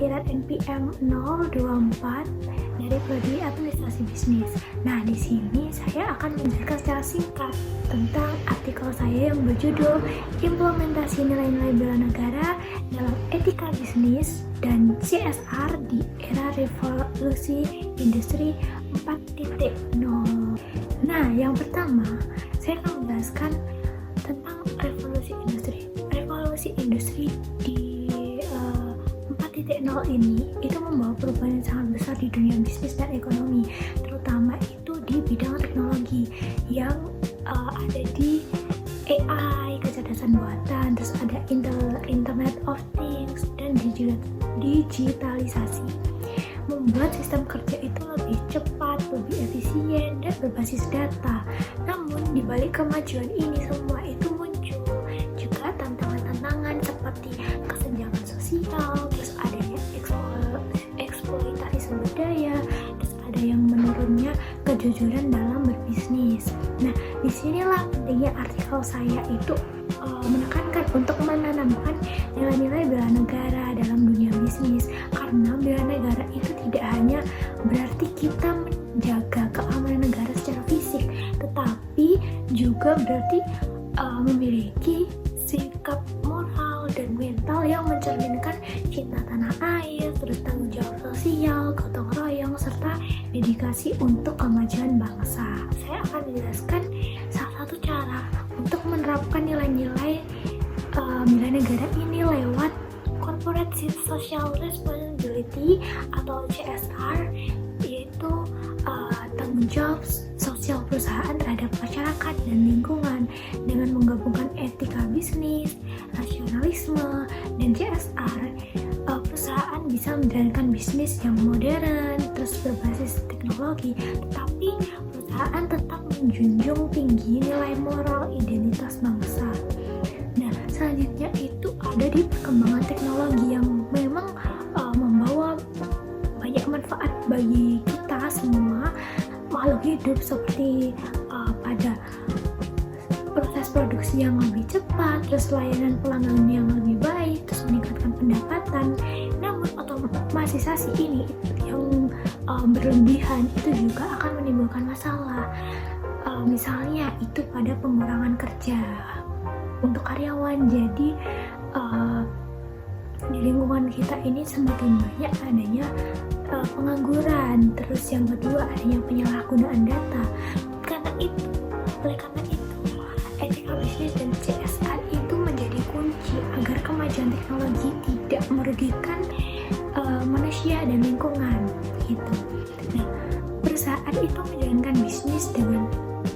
akhirat NPM 024 dari Prodi Administrasi Bisnis. Nah, di sini saya akan menjelaskan secara singkat tentang artikel saya yang berjudul Implementasi Nilai-nilai Bela Negara dalam Etika Bisnis dan CSR di Era Revolusi Industri 4.0. Nah, yang pertama, saya akan menjelaskan tentang revolusi industri. Revolusi industri di 4.0 ini itu membawa perubahan yang sangat besar di dunia bisnis dan ekonomi, terutama itu di bidang teknologi yang ada di AI, kecerdasan buatan, terus ada Internet of Things dan digitalisasi, membuat sistem kerja itu lebih cepat, lebih efisien, dan berbasis data. Namun, di balik kemajuan ini semua itu muncul juga tantangan-tantangan seperti kesenjangan sosial, terus adanya eksploitasi sumber daya, terus ada yang menurunnya kejujuran dalam berbisnis. Nah, disinilah pentingnya artikel saya itu menekankan untuk menanamkan nilai-nilai bela negara dalam dunia bisnis, karena bela negara itu tidak hanya berarti kita menjaga keamanan negara secara fisik, tetapi juga berarti memiliki sikap moral dan mental yang mencerminkan cinta tanah air, terus tanggung jawab sosial, gotong royong, serta dedikasi untuk kemajuan bangsa. Saya akan menjelaskan salah satu cara untuk menerapkan nilai-nilai bela negara ini lewat Corporate Social Responsibility atau CSR, yaitu tanggung jawab sosial perusahaan terhadap masyarakat dan lingkungan dengan menggabungkan etika bisnis, rasionalisme, dan CSR. Perusahaan bisa menjalankan bisnis yang modern, terus berbasis teknologi, tetapi perusahaan tetap menjunjung tinggi nilai moral identitas bangsa. Nah, selanjutnya itu ada di perkembangan teknologi yang memang membawa banyak manfaat bagi kita semua makhluk hidup, seperti pada proses produksi yang lebih cepat, terus layanan pelanggan yang lebih baik, terus meningkatkan pendapatan. Namun otomatisasi ini yang berlebihan itu juga akan menimbulkan masalah. Misalnya itu pada pengurangan kerja untuk karyawan. Jadi di lingkungan kita ini semakin banyak adanya pengangguran, terus yang kedua adanya penyalahgunaan data. Oleh karena itu etika bisnis dan CSR itu menjadi kunci agar kemajuan teknologi tidak merugikan manusia dan lingkungan gitu. Nah, perusahaan itu menjalankan bisnis dengan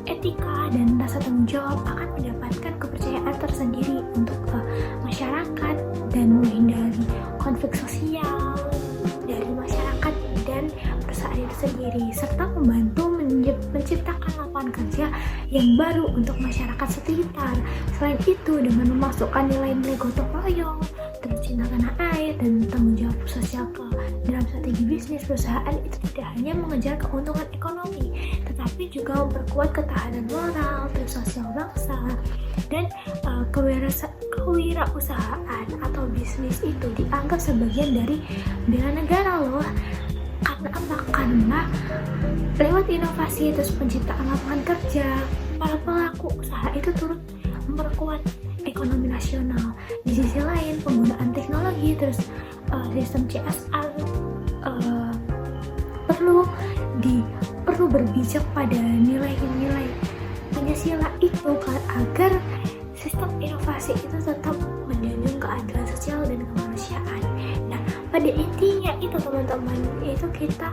etika dan rasa tanggung jawab akan mendapatkan kepercayaan tersendiri untuk masyarakat dan menghindari konflik sosial dari masyarakat dan perusahaan itu sendiri, serta membantu menciptakan lapangan kerja yang baru untuk masyarakat sekitar. Selain itu, dengan memasukkan nilai-nilai gotong royong, terus cinta tanah air, dan tanggung jawab sosial ke dalam strategi bisnis, perusahaan itu tidak hanya mengejar keuntungan ekonomi, tetapi juga memperkuat ketahanan moral, terus sosial bangsa, dan kewirausahaan atau bisnis itu dianggap sebagian dari bela negara loh. Karena apa? Karena lewat inovasi terus penciptaan lapangan kerja, para pelaku usaha itu turut memperkuat ekonomi nasional. Di sisi lain, penggunaan teknologi terus sistem CSR perlu berbijak pada nilai-nilai Pancasila itu agar sistem inovasi itu tetap menjunjung keadilan sosial dan kemanusiaan. Nah, pada intinya itu teman-teman, itu kita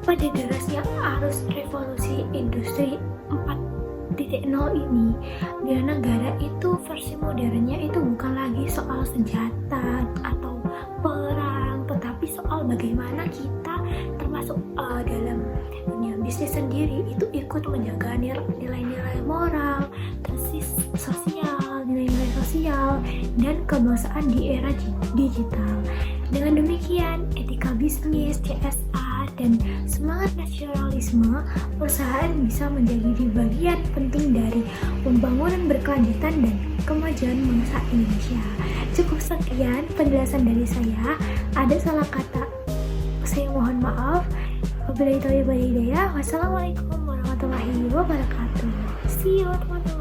pada derasnya arus revolusi industri 4.0 ini, bela negara itu versi modernnya itu bukan lagi soal senjata atau perang, tetapi soal bagaimana kita termasuk dalam dunia bisnis sendiri itu ikut menjaga nilai-nilai moral, nilai-nilai sosial, dan kebangsaan di era digital. Dengan demikian, etika bisnis, CSR, dan semangat nasionalisme perusahaan bisa menjadi bagian penting dari pembangunan berkelanjutan dan kemajuan bangsa Indonesia. Cukup sekian penjelasan dari saya. ada salah kata, saya mohon maaf. Wabillahi taufiq wal hidayah. Wassalamualaikum warahmatullahi wabarakatuh. See you teman-teman.